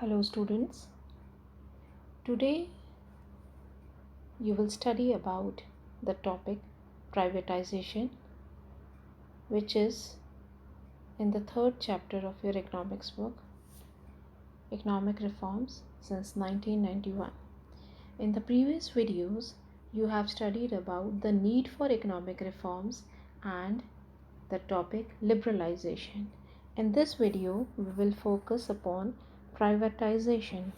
Hello students. Today you will study about the topic privatization, which is in the third chapter of your economics book, Economic Reforms since 1991. In the previous videos you have studied about the need for economic reforms and the topic liberalization. In this video we will focus upon privatization.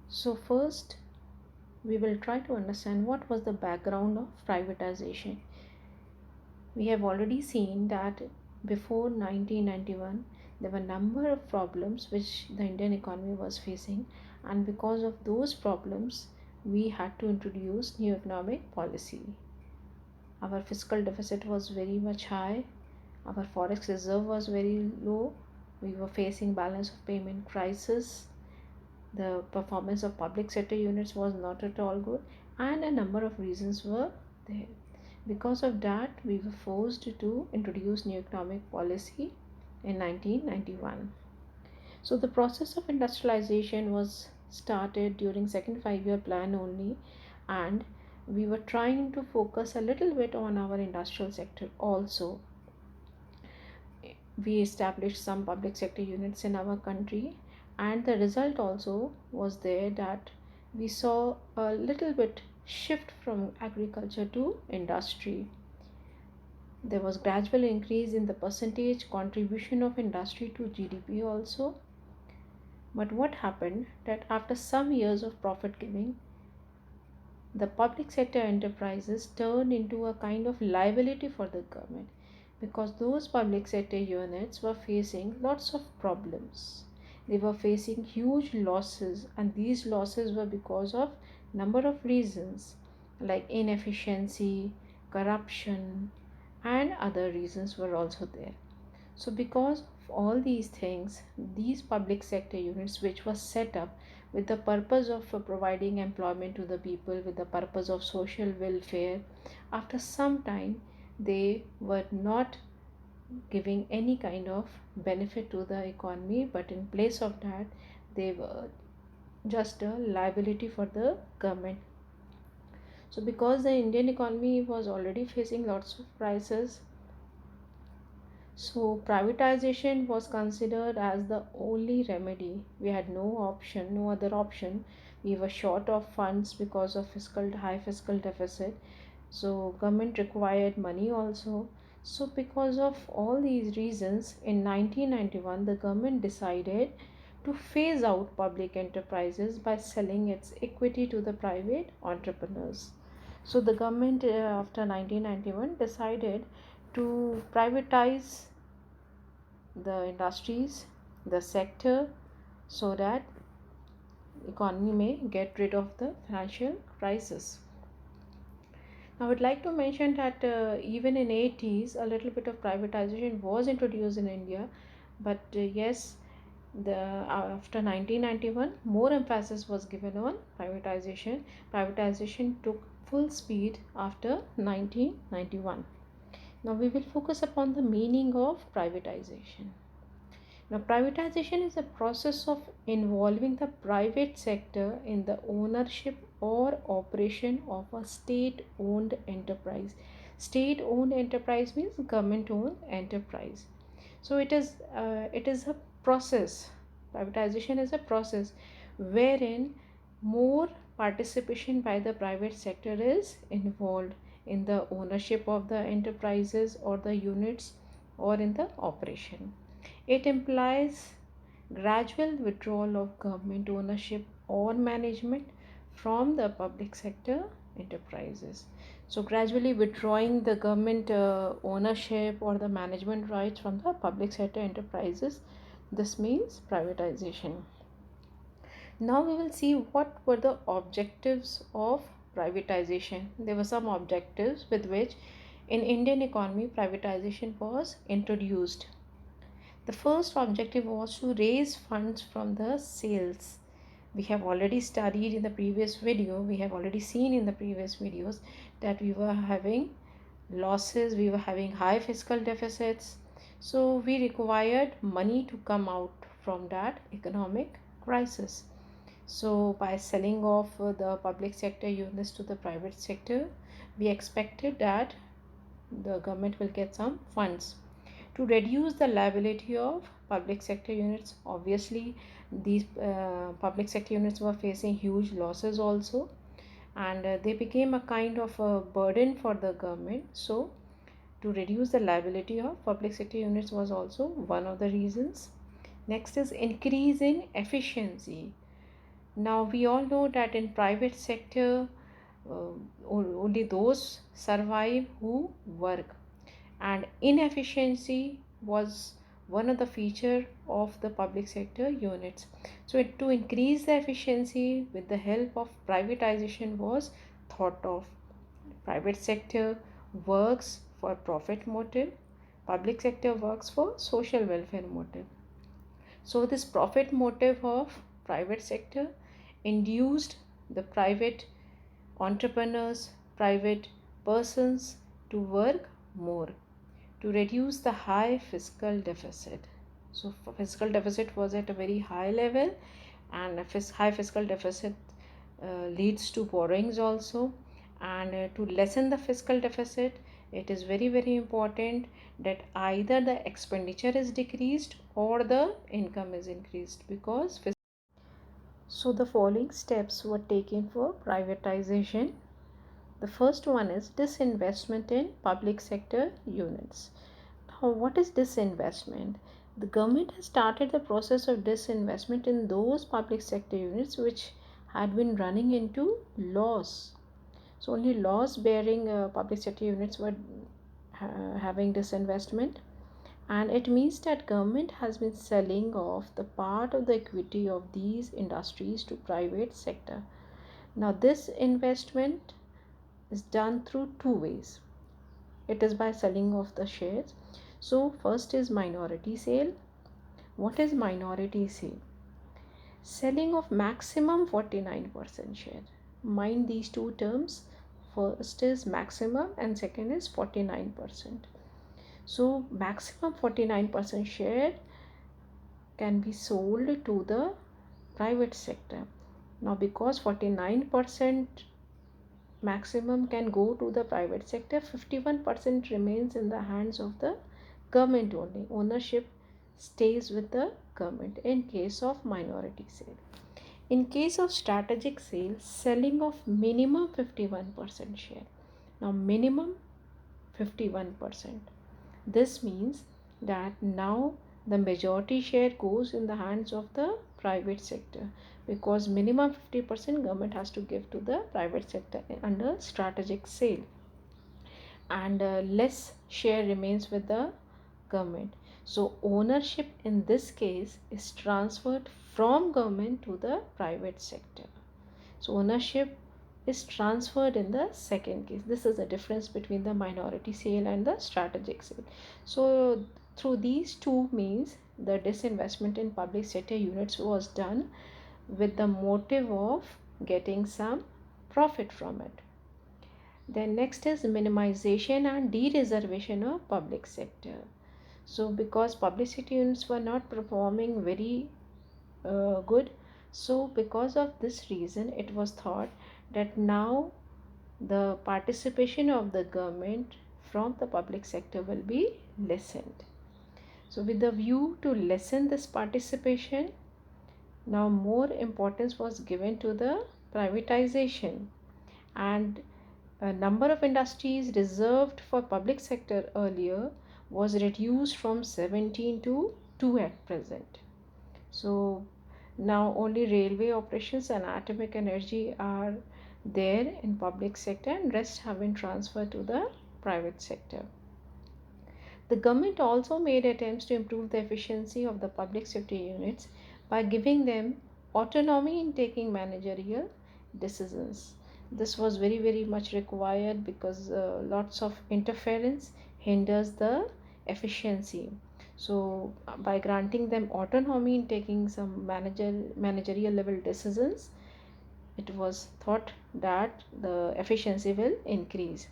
So first we will try to understand what was the background of privatization. We have already seen that before 1991 there were a number of problems which the Indian economy was facing, and because of those problems we had to introduce new economic policy. Our fiscal deficit was very much high, our forex reserve was very low, we were facing balance of payment crisis, the performance of public sector units was not at all good, and a number of reasons were there. Because of that we were forced to introduce new economic policy in 1991. So the process of industrialization was started during second 5-year plan only, and we were trying to focus a little bit on our industrial sector also. We established some public sector units in our country, and the result also was there that we saw a little bit shift from agriculture to industry. There was gradual increase in the percentage contribution of industry to GDP also. But what happened that after some years of profit giving, the public sector enterprises turned into a kind of liability for the government, because those public sector units were facing lots of problems. They were facing huge losses, and these losses were because of number of reasons like inefficiency, corruption, and other reasons were also there. So because of all these things, these public sector units which were set up with the purpose of providing employment to the people, with the purpose of social welfare, after some time they were not giving any kind of benefit to the economy, but in place of that they were just a liability for the government. So because the Indian economy was already facing lots of crises, so privatization was considered as the only remedy. We had no option, no other option. We were short of funds because of high fiscal deficit. So government required money also. So because of all these reasons, in 1991 the government decided to phase out public enterprises by selling its equity to the private entrepreneurs. So the government after 1991 decided to privatize the industries, the sector, so that economy may get rid of the financial crisis. I would like to mention that even in 80s a little bit of privatization was introduced in India, but yes, the after 1991 more emphasis was given on privatization. Privatization took full speed after 1991. Now we will focus upon the meaning of privatization. Now, privatization is a process of involving the private sector in the ownership or operation of a state-owned enterprise. State-owned enterprise means government-owned enterprise. So it is a process. Privatization is a process wherein more participation by the private sector is involved in the ownership of the enterprises or the units, or in the operation. It implies gradual withdrawal of government ownership or management from the public sector enterprises. So gradually withdrawing the government ownership or the management rights from the public sector enterprises, this means privatization. Now we will see what were the objectives of privatization. There were some objectives with which in Indian economy privatization was introduced. The first objective was to raise funds from the sales. We have already studied in the previous video, we have already seen in the previous videos that we were having losses, we were having high fiscal deficits. So we required money to come out from that economic crisis. So by selling off the public sector units to the private sector, we expected that the government will get some funds to reduce the liability of public sector units. Obviously, these public sector units were facing huge losses also, and they became a kind of a burden for the government. So to reduce the liability of public sector units was also one of the reasons. Next is increase in efficiency. Now we all know that in private sector, uh, only those survive who work, and inefficiency was one of the feature of the public sector units. So to increase the efficiency with the help of privatization was thought of. Private sector works for profit motive, public sector works for social welfare motive. So this profit motive of private sector induced the private entrepreneurs, private persons to work more to reduce the high fiscal deficit. So fiscal deficit was at a very high level, and high fiscal deficit leads to borrowings also. And to lessen the fiscal deficit, it is very important that either the expenditure is decreased or the income is increased, because so the following steps were taken for privatization. The first one is disinvestment in public sector units. Now, what is disinvestment? The government has started the process of disinvestment in those public sector units which had been running into loss. So only loss bearing public sector units were having disinvestment, and it means that government has been selling off the part of the equity of these industries to private sector. Now this investment is done through two ways. It is by selling off the shares. So first is minority sale. What is minority sale? Selling of maximum 49% share. Mind these two terms. First is maximum and second is 49%. So maximum 49% share can be sold to the private sector. Now because 49% maximum can go to the private sector, 51% remains in the hands of the government only. Ownership stays with the government in case of minority sale. In case of strategic sale, selling of minimum 51% share. Now minimum 51%. This means that now the majority share goes in the hands of the private sector, because minimum 50% government has to give to the private sector under strategic sale, and less share remains with the government. So ownership in this case is transferred from government to the private sector. So ownership is transferred in the second case. This is the difference between the minority sale and the strategic sale. So through these two means, the disinvestment in public sector units was done with the motive of getting some profit from it. Then next is minimization and de-reservation of public sector. So because public sector units were not performing very good, so because of this reason it was thought that now the participation of the government from the public sector will be lessened. So with the view to lessen this participation, now more importance was given to the privatization, and a number of industries reserved for public sector earlier was reduced from 17 to 2 at present. So now only railway operations and atomic energy are there in public sector, and rest have been transferred to the private sector. The government also made attempts to improve the efficiency of the public sector units by giving them autonomy in taking managerial decisions. This was very much required, because lots of interference hinders the efficiency. So by granting them autonomy in taking some managerial level decisions, it was thought that the efficiency will increase.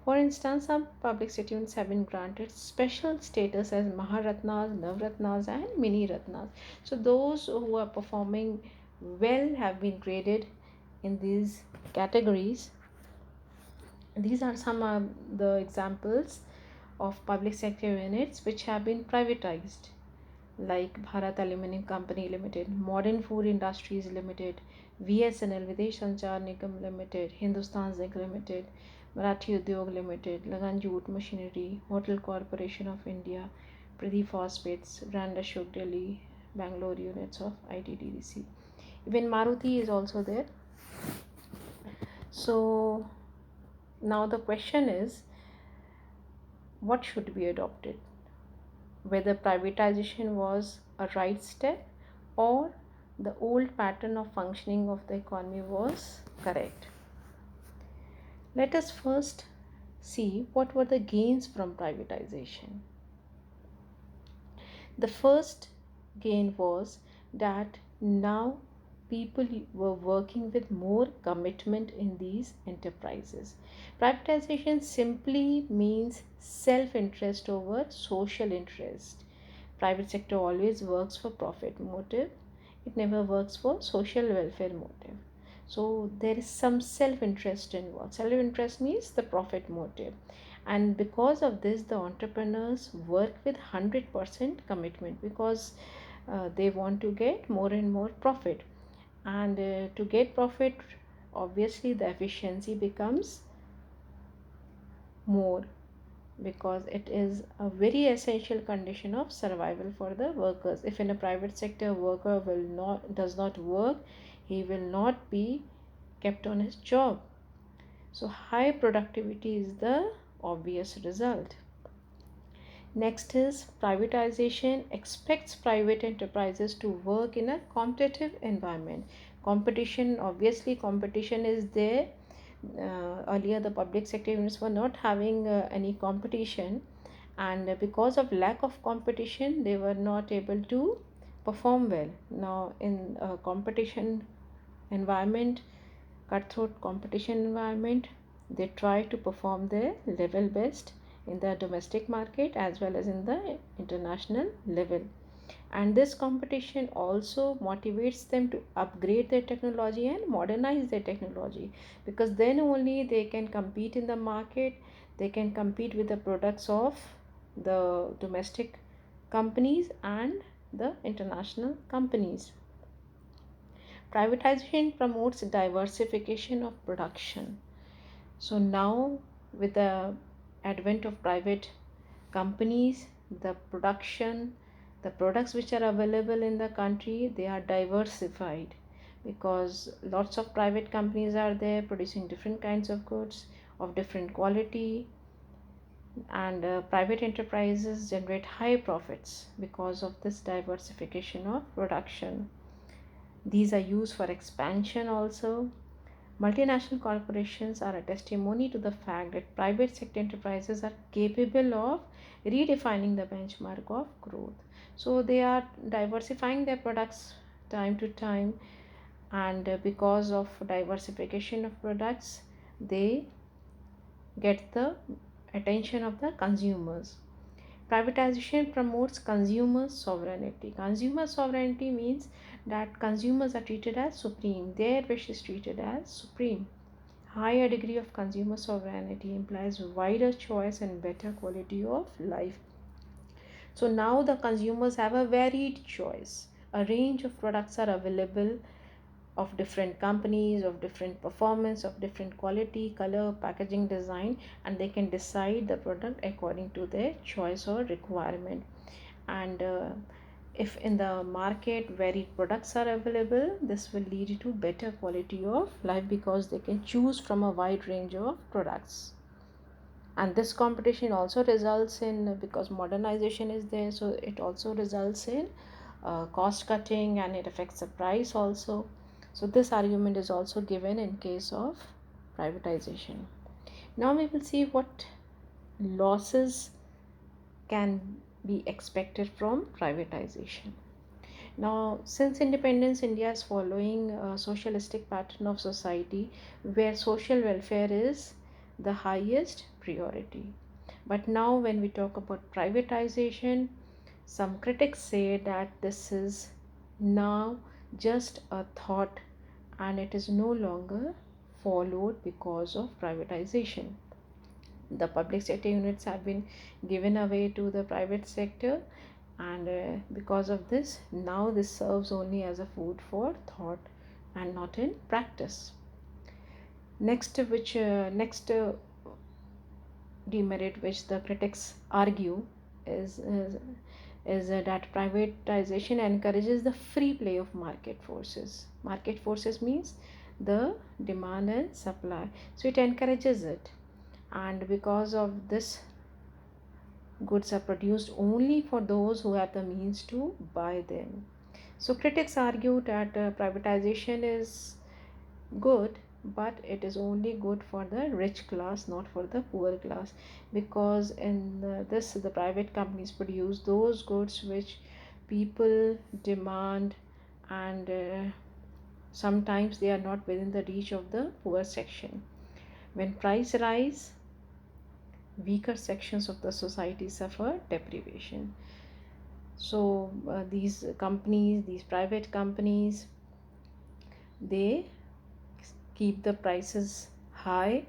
For instance, some public sector units have been granted special status as Maharatnas, Navratnas, and Mini Ratnas. So those who are performing well have been graded in these categories. These are some of the examples of public sector units which have been privatized, like Bharat Aluminium Company Limited, Modern Food Industries Limited, VSNL Videsh Sanchar Nigam Limited, Hindustan Zinc Limited, Marathi Udyog Limited, Lagan Jute Machinery, Hotel Corporation of India, Pradeep Phosphates, Grand Ashok Delhi, Bangalore units of ITDC. Even Maruti is also there. So now the question is, what should be adopted? Whether privatization was a right step or the old pattern of functioning of the economy was correct. Let us first see what were the gains from privatization. The first gain was that now people were working with more commitment in these enterprises. Privatization simply means self interest over social interest. Private sector always works for profit motive, it never works for social welfare motive. So there is some self interest involved. Self interest means the profit motive, and because of this the entrepreneurs work with 100% commitment, because they want to get more and more profit, and to get profit, obviously the efficiency becomes more, because it is a very essential condition of survival for the workers. If in a private sector worker will not does not work, he will not be kept on his job. So high productivity is the obvious result. Next is privatization expects private enterprises to work in a competitive environment. Competition, obviously competition is there. Earlier the public sector units were not having any competition, and because of lack of competition they were not able to perform well. Now in a competition environment, cutthroat competition environment, they try to perform their level best in the domestic market as well as in the international level. And this competition also motivates them to upgrade their technology and modernize their technology, because then only they can compete in the market, they can compete with the products of the domestic companies and the international companies. Privatization promotes diversification of production. So now, with the advent of private companies, the production, the products which are available in the country, they are diversified, because lots of private companies are there producing different kinds of goods of different quality, and private enterprises generate high profits because of this diversification of production. These are used for expansion also. Multinational corporations are a testimony to the fact that private sector enterprises are capable of redefining the benchmark of growth. So they are diversifying their products time to time, and because of diversification of products, they get the attention of the consumers. Privatization promotes consumer sovereignty. Consumer sovereignty means that consumers are treated as supreme, their wish is treated as supreme. Higher degree of consumer sovereignty implies wider choice and better quality of life. So now the consumers have a varied choice. A range of products are available of different companies, of different performance, of different quality, color, packaging design, and they can decide the product according to their choice or requirement. And if in the market varied products are available, this will lead to better quality of life, because they can choose from a wide range of products. And this competition also results in, because modernization is there, so it also results in cost cutting, and it affects the price also. So this argument is also given in case of privatization. Now we will see what losses can be expected from privatization. Now, since independence, India is following a socialistic pattern of society where social welfare is the highest priority. But now, when we talk about privatization, some critics say that this is now just a thought and it is no longer followed because of privatization. The public sector units have been given away to the private sector, and because of this, now this serves only as a food for thought and not in practice. Next demerit which the critics argue is is, is that privatization encourages the free play of market forces. Market forces means the demand and supply, so it encourages it, and because of this, goods are produced only for those who have the means to buy them. So critics argue that privatization is good, but it is only good for the rich class, not for the poor class, because in this the private companies produce those goods which people demand, and sometimes they are not within the reach of the poor section. When price rise, weaker sections of the society suffer deprivation. So these private companies, they keep the prices high,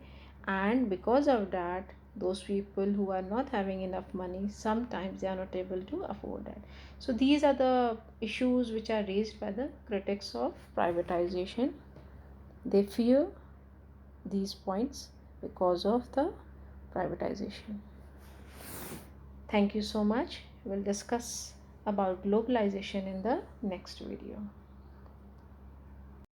and because of that, those people who are not having enough money, sometimes they are not able to afford that. So these are the issues which are raised by the critics of privatization. They fear these points because of the privatization. Thank you so much. We'll discuss about globalization in the next video.